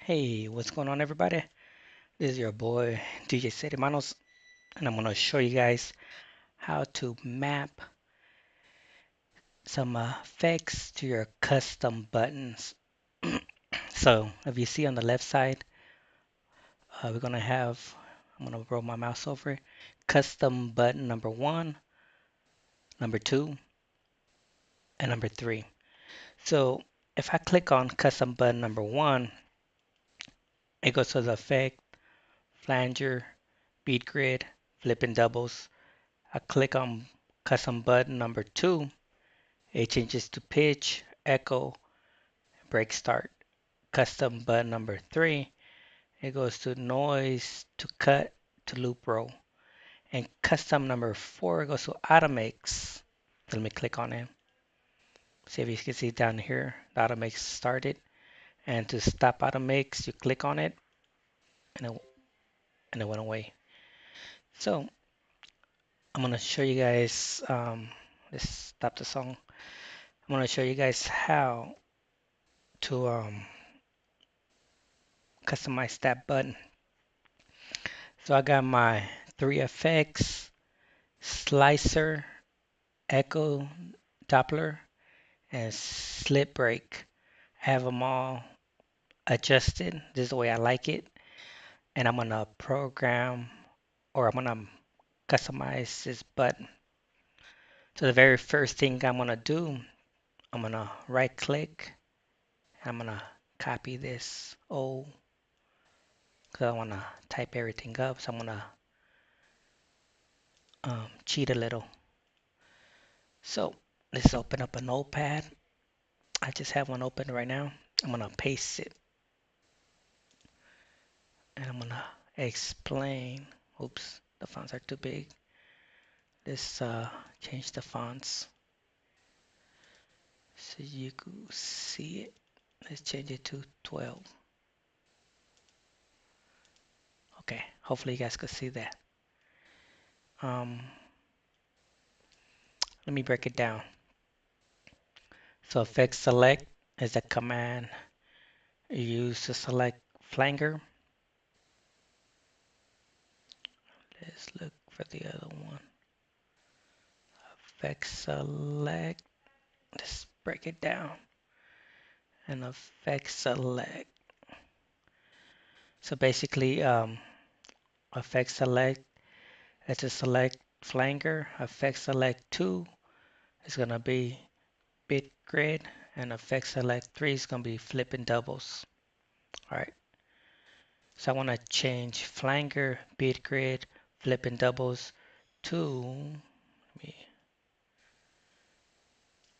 Hey, what's going on, everybody? This is your boy DJ Serimanos, and I'm gonna show you guys how to map some effects to your custom buttons. So, if you see on the left side, we're gonna have, I'm gonna roll my mouse over it, custom button number one, number two, and number three. So, if I click on custom button number one, it goes to the effect, flanger, beat grid, flipping doubles. I click on custom button number two, it changes to pitch, echo, break start. Custom button number three, it goes to noise, to cut, to loop roll. And custom number four goes to automix. Let me click on it. See if you can see down here, the automix started. And to stop automix, you click on it and it went away. So I'm gonna show you guys, let's stop the song. I'm gonna show you guys how to customize that button. So I got my 3FX, slicer, echo, Doppler, and slip break. I have them all adjusted. This is the way I like it. And I'm gonna program or I'm gonna customize this button. So the very first thing I'm gonna do, I'm gonna right click. I'm gonna copy this O because I wanna type everything up. So I'm gonna cheat a little. So let's open up a notepad. I just have one open right now. I'm gonna paste it and I'm gonna explain. Oops, the fonts are too big. Let's change the fonts so you could see it. Let's change it to 12. Okay, hopefully you guys could see that. Um, Let me break it down. So effect select is the command you use to select flanger. Let's look for the other one. Effect select. Let's break it down. And effect select. So basically, effect select is to select flanger. Effect select 2 is going to be bit grid. And effect select 3 is going to be flipping doubles. All right. So I want to change flanger, bit grid, flipping doubles to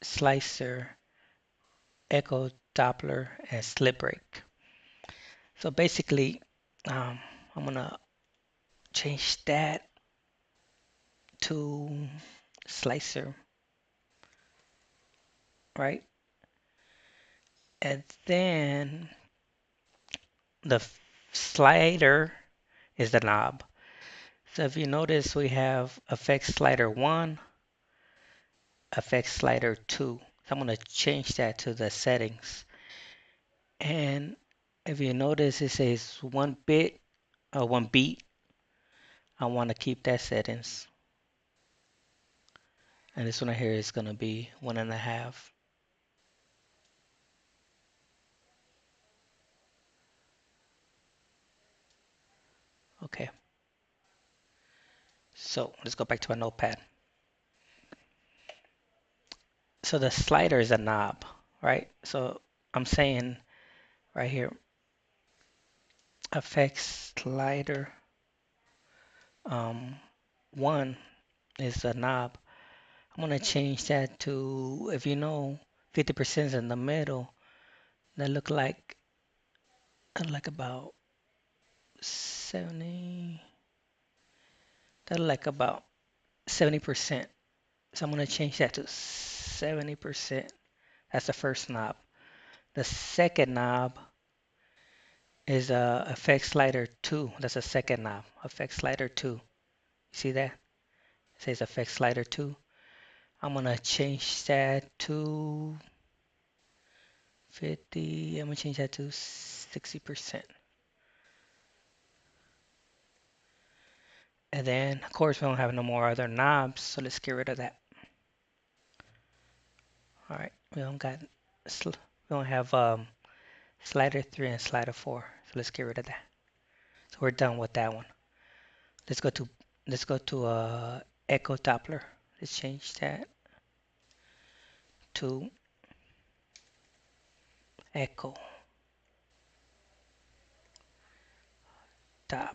slicer, echo, Doppler, and slip break. So basically, I'm going to change that to slicer, right? And then the slider is the knob. So if you notice, we have effect slider 1, effect slider 2. So I'm going to change that to the settings. And if you notice, it says 1 bit or 1 beat. I want to keep that settings. And this one here is going to be 1.5. Okay. So let's go back to our notepad. So the slider is a knob, right? So I'm saying right here, effects slider 1 is a knob. I'm gonna change that to, if you know, 50% is in the middle. That look like about 70. That look like about 70%. So I'm gonna change that to 70%. That's the first knob. The second knob is effect slider 2. That's a second knob. Effect slider 2. You see that? It says effect slider 2. I'm gonna change that to 50. I'm gonna change that to 60%. And then, of course, we don't have no more other knobs, so let's get rid of that. All right, we don't have slider 3 and slider 4, so let's get rid of that. So we're done with that one. Let's go to echo Doppler. Let's change that to echo Doppler.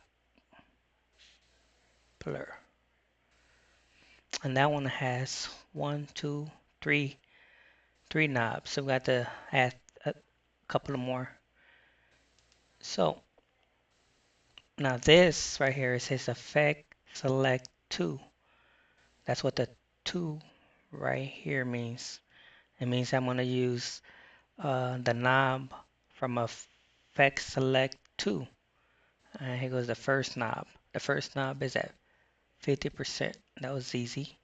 And that one has one, two, three knobs. So we got to add a couple of more. So now this right here, it says effect select 2. That's what the 2 right here means. It means I'm going to use the knob from effect select 2. And here goes the first knob. The first knob is at 50%. That was easy.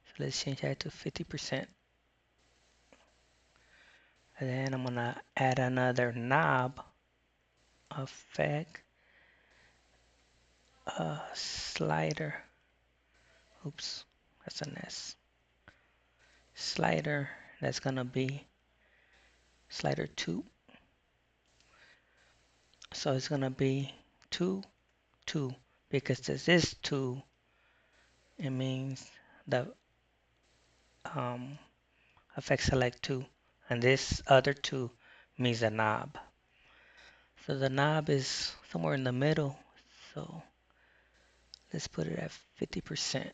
So let's change that to 50%. And then I'm going to add another knob, effect slider. Oops, that's an S. Slider, that's going to be slider 2. So it's going to be 2, 2. Because this is 2, it means the effect select 2. And this other 2 means a knob. So the knob is somewhere in the middle. So let's put it at 50%.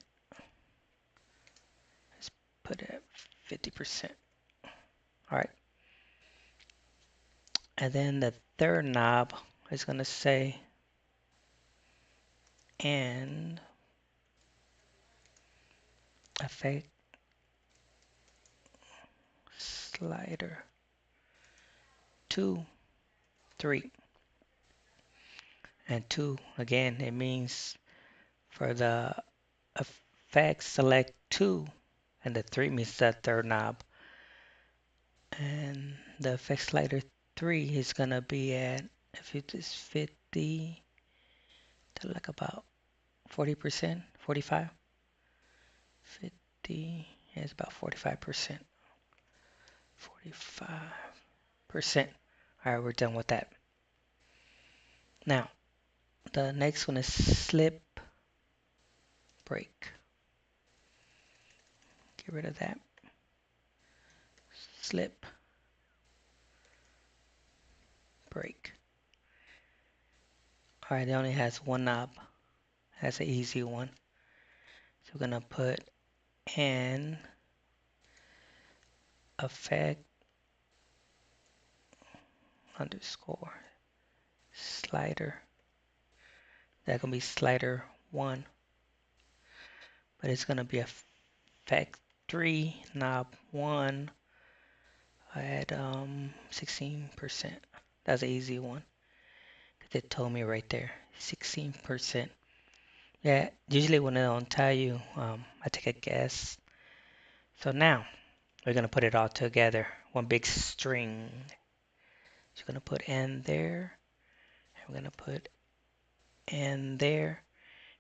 Let's put it at 50%. All right. And then the third knob is going to say and effect slider 2, 3. And 2, again, it means for the effect select 2, and the 3 means the third knob. And the effect slider 3 is going to be at, if it is 50 to like about 40%, 45, 50, yeah, it's about 45%, 45%. All right, we're done with that. Now, the next one is slip break. Get rid of that. Slip break. All right, it only has one knob. That's an easy one. So we're gonna put an effect underscore slider. That can be slider 1, but it's gonna be effect 3 knob 1 at 16%. That's an easy one. It told me right there, 16%. Yeah, usually when they don't tell you, I take a guess. So now we're gonna put it all together, one big string. So we're gonna put N there, and we're gonna put N there,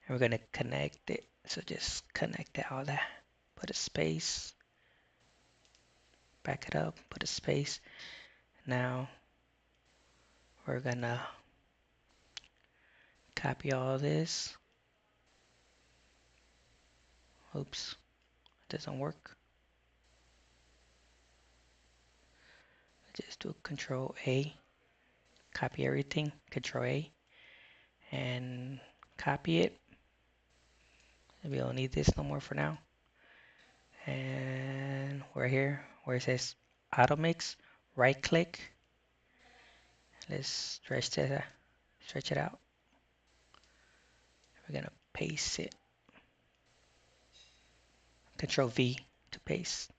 and we're gonna connect it. So just connect all that. Put a space, back it up, put a space. Now we're gonna copy all this. Oops, it doesn't work. Just do Control A, copy everything, Control A, and copy it. We don't need this no more for now. And we're here where it says auto mix, right click. Let's stretch it out. We're gonna paste it. Control V to paste.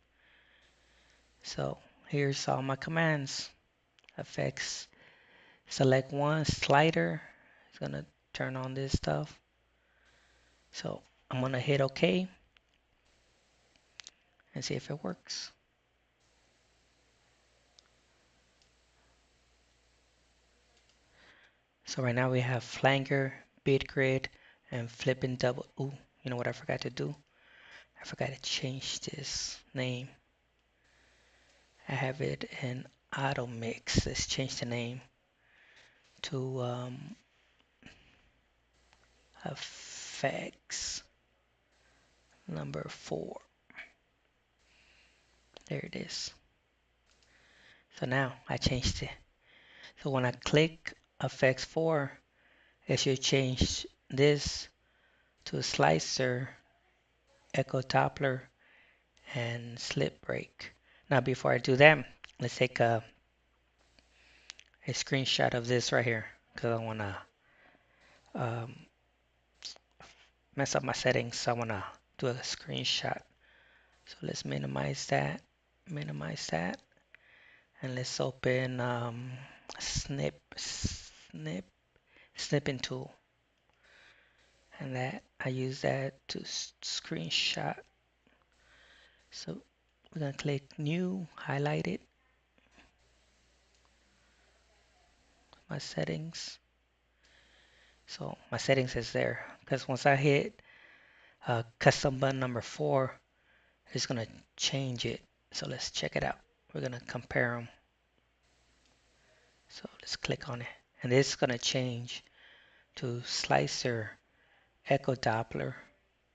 So here's all my commands. Effects, select 1, slider. It's gonna turn on this stuff. So I'm gonna hit OK and see if it works. So right now we have flanger, bit grid, and flipping double. Ooh, you know what I forgot to do? I forgot to change this name. I have it in auto mix. Let's change the name to effects number 4. There it is. So now I changed it. So when I click effects 4, it should change this to slicer, echo Doppler, and slip break. Now before I do that, let's take a screenshot of this right here because I want to um, mess up my settings. So I want to do a screenshot. So let's minimize that, and let's open snipping tool, and that I use that to screenshot. So we're gonna click new, highlight it, my settings. So my settings is there because once I hit custom button number 4, it's gonna change it. So let's check it out. We're gonna compare them. So let's click on it, and this is gonna change to slicer, echo Doppler,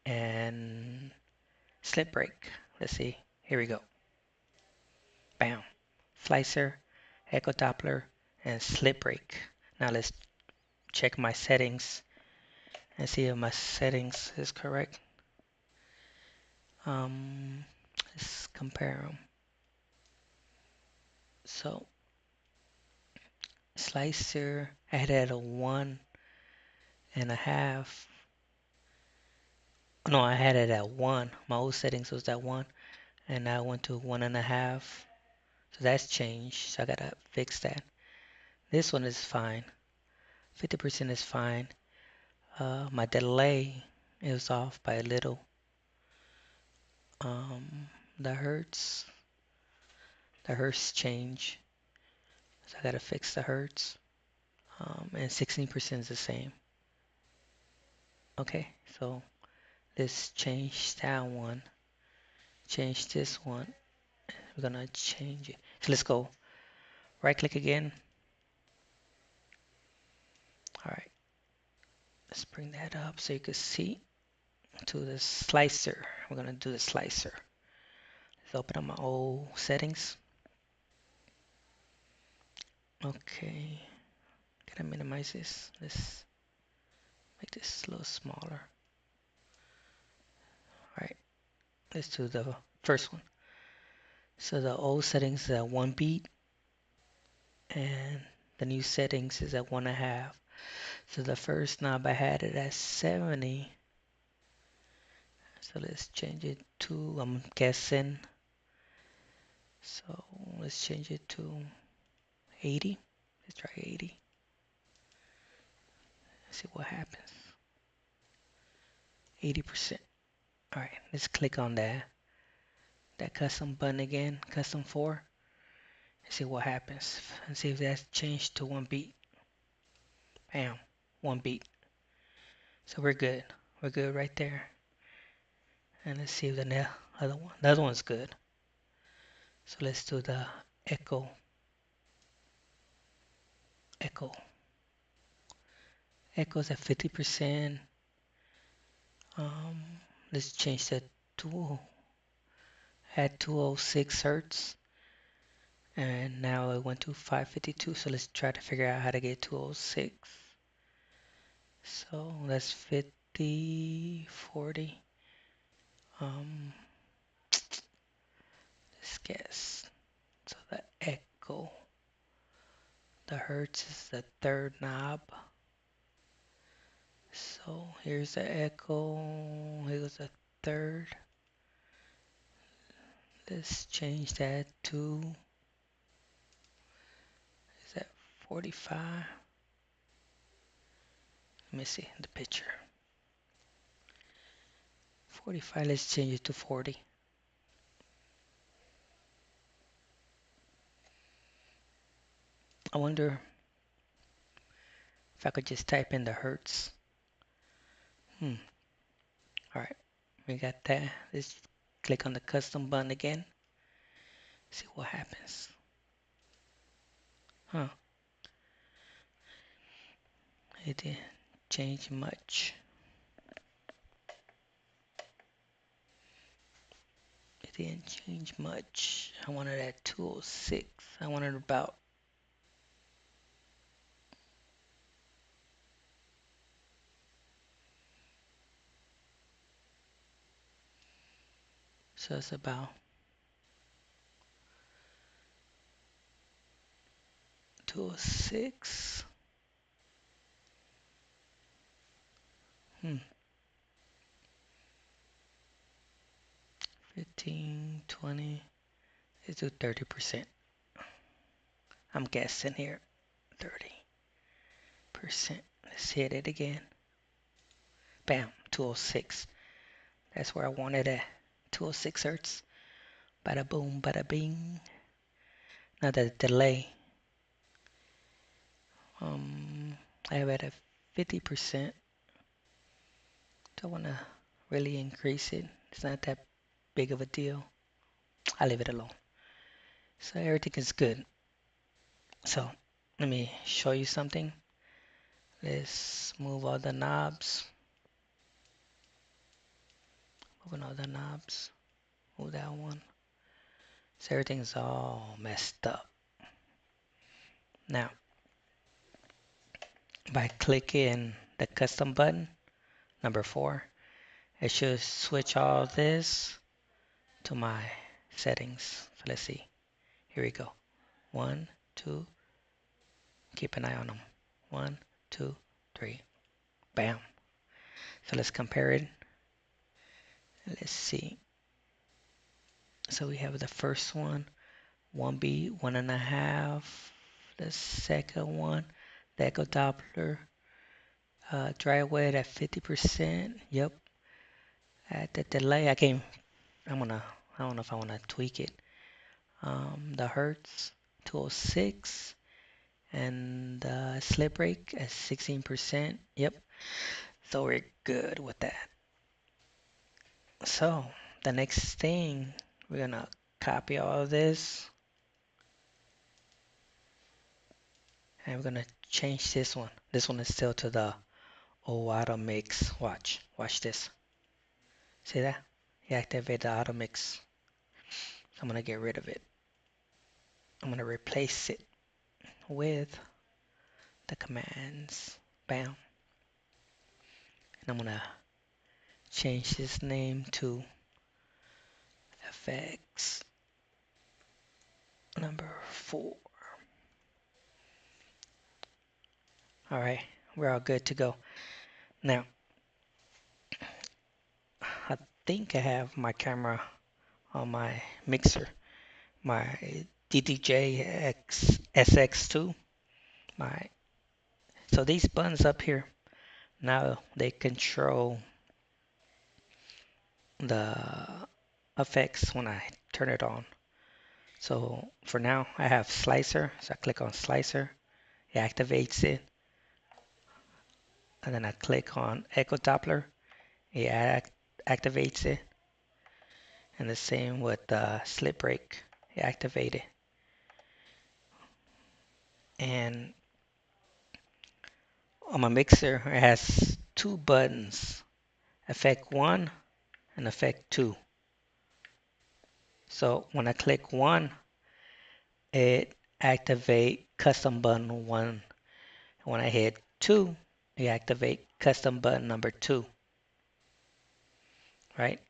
and slip break. Let's see. Here we go. Bam. Slicer, echo Doppler, and slip break. Now let's check my settings and see if my settings is correct. Let's compare them. So slicer, I had it at a 1.5. No, I had it at 1. My old settings was at 1, and I went to 1.5. So that's changed. So I gotta fix that. This one is fine. 50% is fine. My delay is off by a little. Um, the hertz change. So I gotta fix the hertz. And 16% is the same. Okay, so let's change that one. Change this one. We're gonna change it. So let's go right click again. All right, let's bring that up so you can see to the slicer. We're gonna do the slicer. Let's open up my old settings. Okay, can I minimize this? Let's make this a little smaller. All right, let's do the first one. So the old settings is at 1 beat, and the new settings is at 1.5. So the first knob I had it at 70. So let's change it to, I'm guessing. So let's change it to 80. Let's try 80. See what happens. 80%. All right, let's click on that custom button again, custom 4. And see what happens. And see if that's changed to 1 beat. Bam, 1 beat. So we're good. We're good right there. And let's see if the other one's good. So let's do the echo. Echo. Echo's at 50%. Um, let's change that to at 206 hertz. And now it went to 552. So let's try to figure out how to get 206. So that's 50, 40. Let's guess. So the echo, the hertz is the third knob. So here's the echo. Here's the third. Let's change that to, is that 45? Let me see the picture. 45, let's change it to 40. I wonder If I could just type in the hertz. All right, we got that. Let's click on the custom button again. See what happens. Huh? It didn't change much. It didn't change much. I wanted at 206. I wanted about. So it's about 206. 15, 20. Let's do 30%. I'm guessing here. 30%. Let's hit it again. Bam, 206. That's where I wanted at. 206 hertz. Bada boom, bada bing. Now the delay. I have it at 50%. Don't want to really increase it. It's not that big of a deal. I leave it alone. So everything is good. So let me show you something. Let's move all the knobs. Moving all the knobs. Move that one. So everything's all messed up. Now, by clicking the custom button, number 4, it should switch all this to my settings. So let's see. Here we go. 1, 2. Keep an eye on them. 1, 2, 3. Bam. So let's compare it. Let's see. So we have the first one, 1 beat, 1.5. The second one, the echo Doppler, dry wet at 50%. Yep. At the delay, I don't know if I wanna tweak it. The hertz, 206, and slip rate at 16%. Yep. So we're good with that. So the next thing, we're gonna copy all of this and we're gonna change this one. This one is still to the auto mix. Watch this. See that? You activate the auto mix. So I'm gonna get rid of it. I'm gonna replace it with the commands. Bam. And I'm gonna change this name to FX number 4. All right, we're all good to go. Now, I think I have my camera on my mixer, my DDJ SX2. So these buttons up here, now they control the effects when I turn it on. So for now, I have slicer. So I click on slicer, it activates it. And then I click on echo Doppler, it activates it. And the same with the slip break, it activated. And on my mixer, it has 2 buttons, effect 1 and effect 2. So when I click 1, it activate custom button 1. When I hit 2, it activate custom button number 2. Right?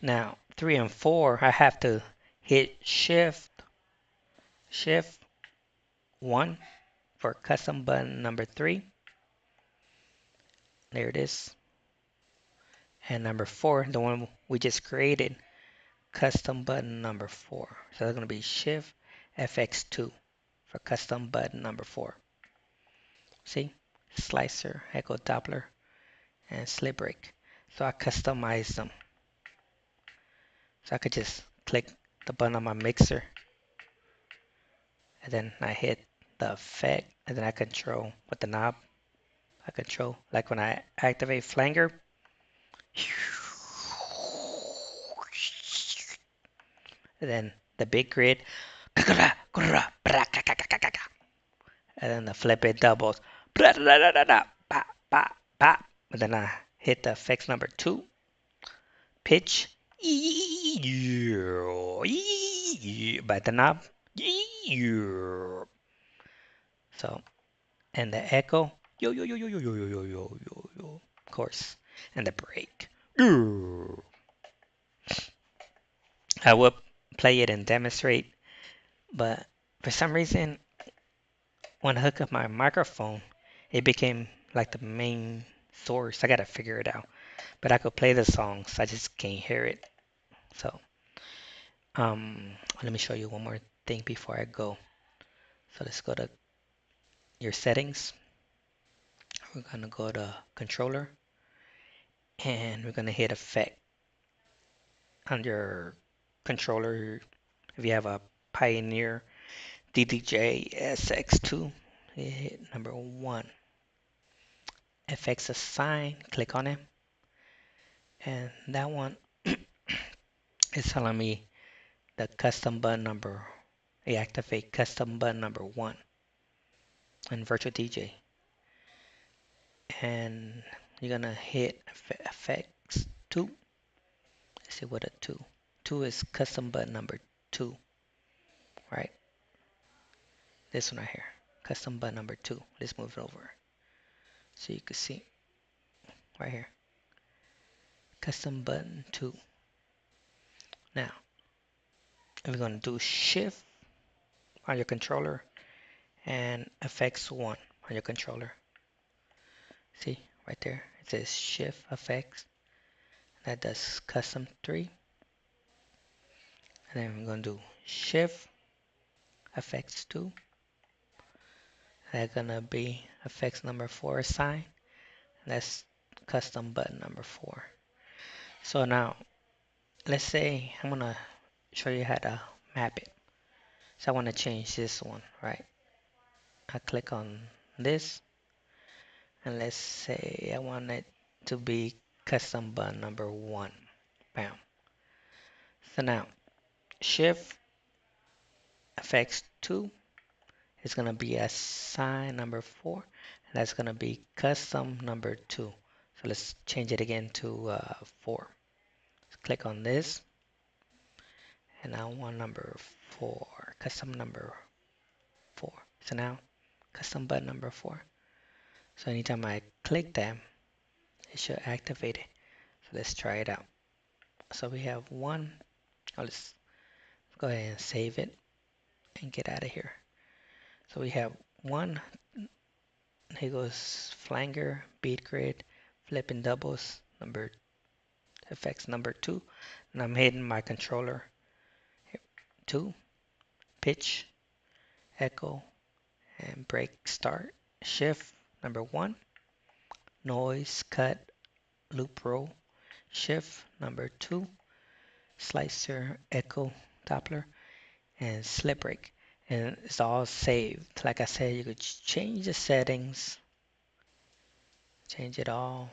Now 3 and 4, I have to hit shift 1 for custom button number 3. There it is. And number 4, the one we just created, custom button number 4. So it's going to be shift FX2 for custom button number 4. See? Slicer, echo Doppler, and slip break. So I customize them. So I could just click the button on my mixer and then I hit the effect, and then I control with the knob. I control, like when I activate flanger, and then the big grid, and then the flip it doubles, and then I hit the effects number 2, pitch, by the knob, so, and the echo, of course, and the break. I will play it and demonstrate, but for some reason, when I hook up my microphone, it became like the main source. I gotta figure it out. But I could play the songs, I just can't hear it. So, let me show you one more thing before I go. So let's go to your settings. We're gonna go to controller, and we're gonna hit effect on your controller. If you have a Pioneer DDJ SX2, you hit number 1. FX assign, click on it, and that one is telling me the custom button number, activate custom button number 1 in Virtual DJ. And you're gonna hit effects 2. Let's see what a 2. 2 is custom button number 2, right? This one right here, custom button number 2. Let's move it over so you can see right here, custom button 2. Now, we're gonna do shift on your controller and effects 1 on your controller. See right there, it says shift effects. That does custom 3. And then we're gonna do shift effects 2. That's gonna be effects number 4 assign. That's custom button number 4. So now, let's say I'm gonna show you how to map it. So I want to change this one, right? I click on this, and let's say I want it to be custom button number 1. Bam. So now, shift effects 2 is gonna be assign number 4, and that's gonna be custom number 2. So let's change it again to 4. Click on this, and I want number 4, custom number 4. So now, custom button number 4. So anytime I click that, it should activate it. So let's try it out. So we have 1. Oh, let's go ahead and save it and get out of here. So we have 1. Here goes flanger, beat grid, flipping doubles, number effects number 2. And I'm hitting my controller. 2, pitch, echo, and break start. Shift number 1, noise, cut, loop roll. Shift number 2, slicer, echo, Doppler, and slip break. And it's all saved. Like I said, you could change the settings, change it all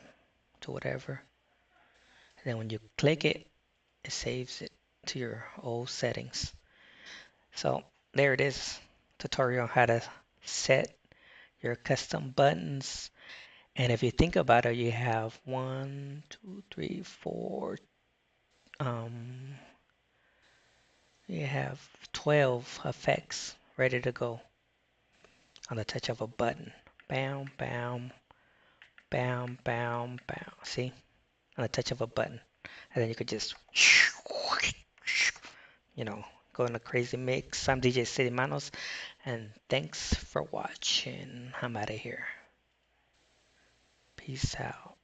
to whatever. And then when you click it, it saves it to your old settings. So there it is, tutorial on how to set your custom buttons. And if you think about it, you have 1, 2, 3, 4, you have 12 effects ready to go on the touch of a button. Bam, bam, bam, bam, bam. See? On the touch of a button. And then you could just, go in a crazy mix. I'm DJ City Manos, and thanks for watching. I'm out of here. Peace out.